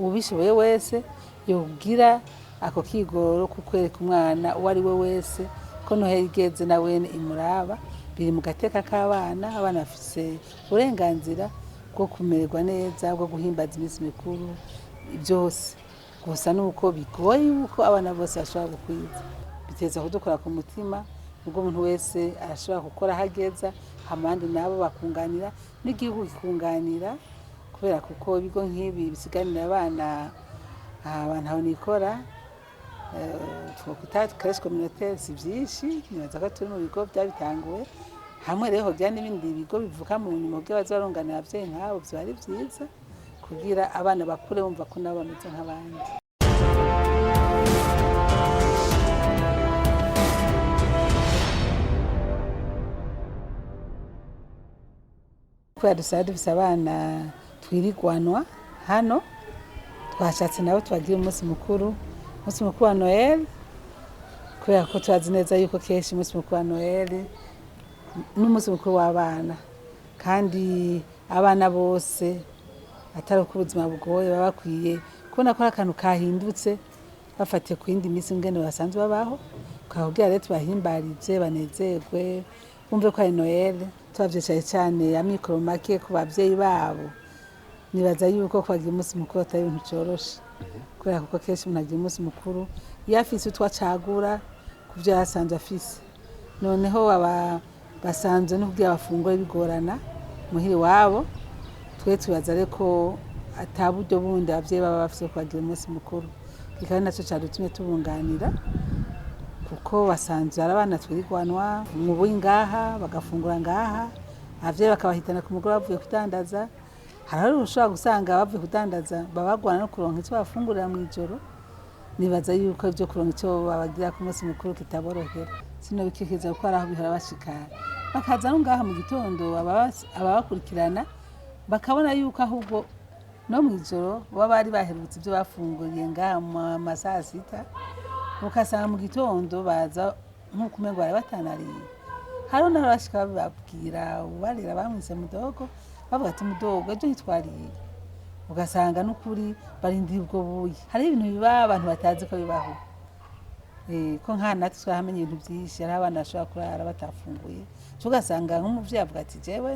ubishoboye wese yogira ako kigoro kukwereka umwana uwo ari we wese ko Noheli igeze na wene imuraba, biri mu gateka k'abana. Abana bafise uburenganzira bwo kumererwa neza, bwo guhimbaza iminsi mikuru byose. Gusa nuko bigoye yuko abana bose bashobora gukwiza, biteza kudukora ku mutima, ubwo umuntu wese arashobora gukora hageza, hamandi nabo bakunganira n'igihugu kikunganira, kubera kuko ibigo nk'ibi bisiganira abana abantu aho nikora twokwita crèche communautaire si vyinshi, nibaza ko turi mu bigo byabitanguwe hamwe. Rero hogira n'ibindi bigo bivuka mu nyuma byo bazaronganira abavyeyi nk'abo, vyo ari vyiza kugira abana bakure bumva ko nabo bameze nk'abandi. Kubera dusaba dufise abana twirigwanwa hano, twashatse nabo tubagira umunsi mukuru wa Noel, kubera ko turazi neza yuko kenshi umunsi mukuru wa Noel n'umunsi mukuru w'abana, kandi abana bose atari uko ubuzima bugoye baba bakwiye kubona ko ari akantu kahindutse bafatiye ku yindi minsi ngene basanzwe babaho, kugira rero tubahimbarize banezerwe bumve ko ari Noel. Tubavyicaye cyane amikoro make ku bavyeyi babo, nibaza yuko kwagira umunsi mukuru atari ibintu coroshe, kubera kuko kenshi umuntu agira umunsi mukuru iyo afise utwo acagura ku vyo yasanzwe afise, noneho basanzwe no kugira bafungure bigorana muhiri wabo. Twe tubaza reko ata buryo bundi abavyeyi baba bafise kwagira umunsi mukuru, kikaba naco cadutumye tubunganira, kuko basanzwe ari abana twirigwanwa mu ngaha, bagafungura ngaha, abavyeyi bakabahitana ku mugoroba bavuye kudandaza. Hari ushobora gusanga bavuye kudandaza babagwana no kuronka icyo bafungurira mu ijoro. Nibaza yuko ibyo kuronka icyo babagira ku munsi mukuru kitaborohera, sino bikikiza ko ari aho bihora bashikara, bakaza no ngaha mu gitondo ababakurikirana bakabona yuko ahubwo no mu ijoro baba bari baherutse ibyo bafunguriye ngaha mu masaha sita, ukasanga mu gitondo baza nk'uko umengo bari batanariye. Hari n'aho bashika bababwira ubarira bamwise mudogo, bavuga ati mudogo ejo ntitwariye, ugasanga n'ukuri barindira ubwo buyi. Hari ibintu biba abantu batazi ko bibaho, ko nkana natwe twahamenye ibintu byinshi. Hari abana bashobora kurara batafunguye, ugasanga nk'umuvyeyi avuga ati jewe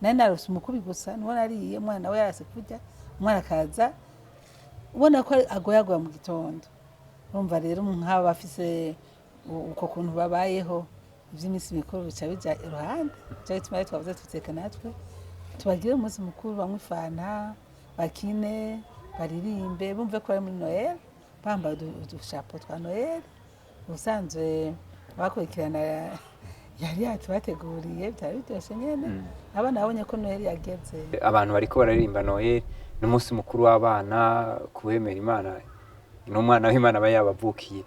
nari narose umukubi gusa niwo nariye, umwana we yarase kurya, umwana akaza ubona ko agoyagoya mu gitondo. Urumva rero nk'aba bafise uko kuntu babayeho, ivy'iminsi mikuru bica bija iruhande, cyo bituma twavuze tuteka natwe tubagire umunsi mukuru, banywe fanta, bakine, baririmbe, bumve ko ari muri Noel, bambaye udushapo twa Noel. Ubusanzwe bakurikirana yari yatubateguriye, byari biryoshe nyene. Abana babonye ko Noel yageze, abantu bariko baririmba Noel n'umunsi mukuru w'abana, kubemera Imana n'umwana w'Imana aba yabavukiye.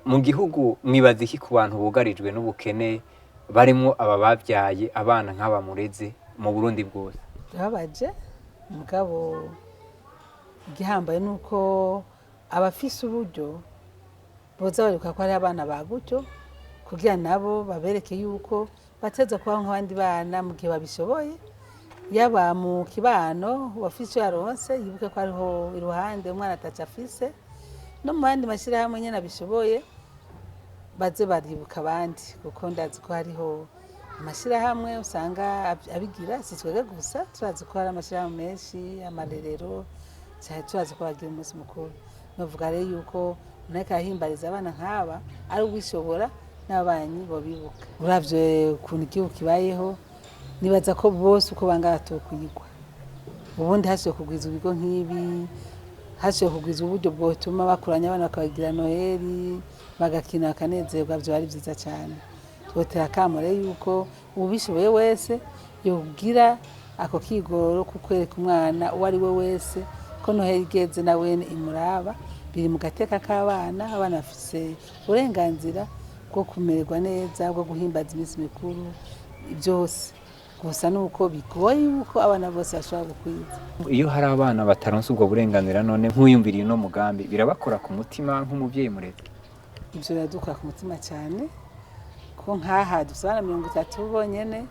Mu gihugu mwibaza iki ku bantu bugarijwe n'ubukene barimo aba bavyaye abana nk'aba mureze mu Burundi bwose? Babaje mugabo igihambaye nuko abafise uburyo boza bareka ko ari abana bagutyo, kugira nabo babereke yuko bateza kuba nk'abandi bana mu gihe babishoboye. Yaba mu kibano wafise yaronse yibuke ko ariho iruhande umwana ataca afise, no mu bandi mashirahamwe nyene abishoboye baze baribuka abandi, kuko ndazi ko hariho amashirahamwe usanga abigira, si twebwe gusa, turazi ko hari amashirahamwe menshi, amarerero, turazi ko bagira umunsi mukuru. Novuga rero yuko umuntu ahimbariza abana nk'aba ari ubishobora n'abanyi bo bibuka. Uravye ukuntu igihugu kibayeho, nibaza ko bose uko bangana tokwigwa. Ubundi hashiye kugwiza ibigo nk'ibi, hashiye kugwiza uburyo bwotuma bakuranya abana bakabagira Noheli, bagakina bakanezerwa, byo ari byiza cyane. Twotera akamaro yuko ubishoboye wese yogira ako kigoro kukwereka umwana uwo ari we wese ko Noheli igeze na wene imuraba, biri mu gateka k'abana. Abana bafise uburenganzira bwo kumererwa neza, bwo guhimbaza iminsi mikuru byose. Gusa nuko bigoye yuko abana bose bashobora gukwiza. Iyo hari abana bataronse ubwo burenganzira, none nk'uyumviriye no mugambi birabakora ku mutima nk'umuvyeyi mureze? Ibyo biradukora ku mutima cyane, ko nk'aha dufite abana 30 bonyene,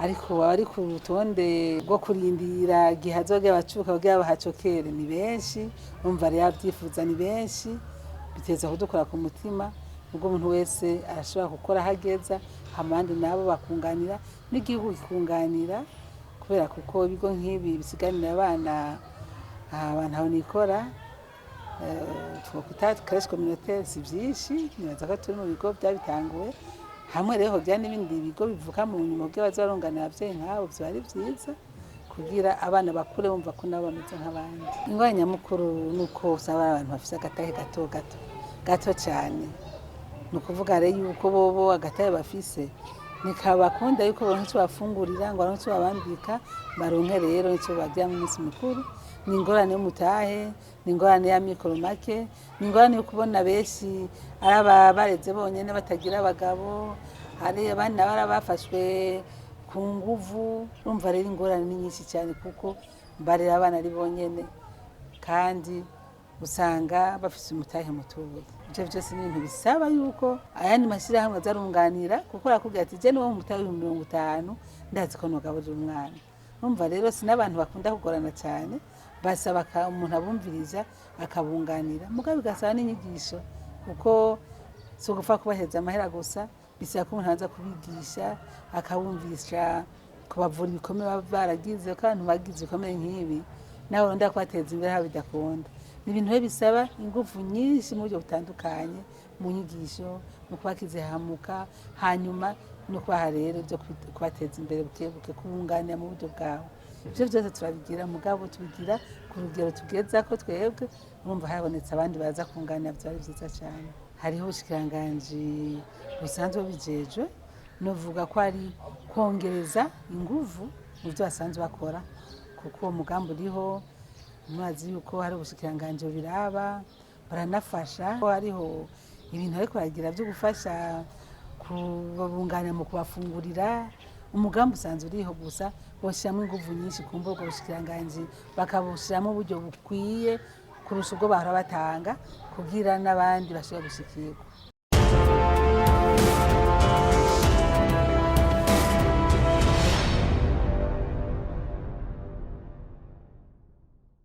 ariko abari ku rutonde rwo kurindira igihe hazogera abacuka kugira bahacokere ni benshi, urumva rero abyifuza ni benshi, biteza kudukora ku mutima, ubwo umuntu wese arashobora gukora hageza, abandi nabo bakunganira n'igihugu kikunganira, kubera kuko ibigo nk'ibi bisiganira abana abantu aho nikora twokwita crèche communautaire si byinshi, nibaza ko turi mu bigo byabitanguwe hamwe rero hogira n'ibindi bigo bivuka mu nyuma by'abazaronganira abavyeyi nk'abo vyo ari vyiza kugira abana bakure bumva ko nabo bameze nk'abandi. Ingwara nyamukuru nuko usaba abantu bafise agatahe gato cyane, ni ukuvuga rero yuko bobo agatahe bafise nikabakunda yuko bonke icyo bafungurira ngo baronke icyo babambika baronke rero icyo bagira mu minsi mikuru. Ni ingorane y'umutahe, ni ingorane y'amikoro make, ni ingorane yo kubona benshi ari abareze bonyene batagira abagabo, hari abandi nabo bafashwe ku nguvu, urumva rero ingorane ni nyinshi cyane kuko barera abana ari bonyene kandi usanga bafise umutahe mutubuye. Ivyo vyose ni ibintu bisaba yuko ayandi mashyirahamwe azarunganira kuko arakubwira ati je niwo mutahe 50 ndazi ko nogaburira umwana. Urumva rero si n'abantu bakunda kugorana cyane, basaba umuntu abumviriza akabunganira, mugabo bigasaba n'inyigisho kuko si ugupfa kubaheza amahera gusa, bisaba ko umuntu aza kubigisha akabumvisha, kubavura ibikomere baba baragize, ko abantu bagize ibikomere nk'ibi nawe urondera kubateza imbere aho bidakunda. Ni ibintu bisaba ingufu nyinshi mu buryo butandukanye, mu nyigisho, mu kubakizihamuka, hanyuma no kubaha rero byo kubateza imbere bukebuke, kubunganira mu buryo bwawe. Ivyo byose turabigira, mugabo tubigira ku rugero tugeza ko twebwe, urumva habonetse abandi baza kunganira byari byiza cyane. Hariho ubushikiranganji busanzwe bijejwe, novuga ko ari kongereza ingufu mu byo basanzwe bakora, kuko uwo mugambi uriho, mwazi yuko hari ubushikiranganji biraba, baranafasha, hariho ibintu ariko baragira byo gufasha kubunganira mu kubafungurira. Umugambi usanzwe uriho gusa boshyiramo ingufu nyinshi ku mbuga ubushikiranganji bakabushyiramo uburyo bukwiye kurusha ubwo bahora batanga kugira n'abandi bashobora gushikirwa.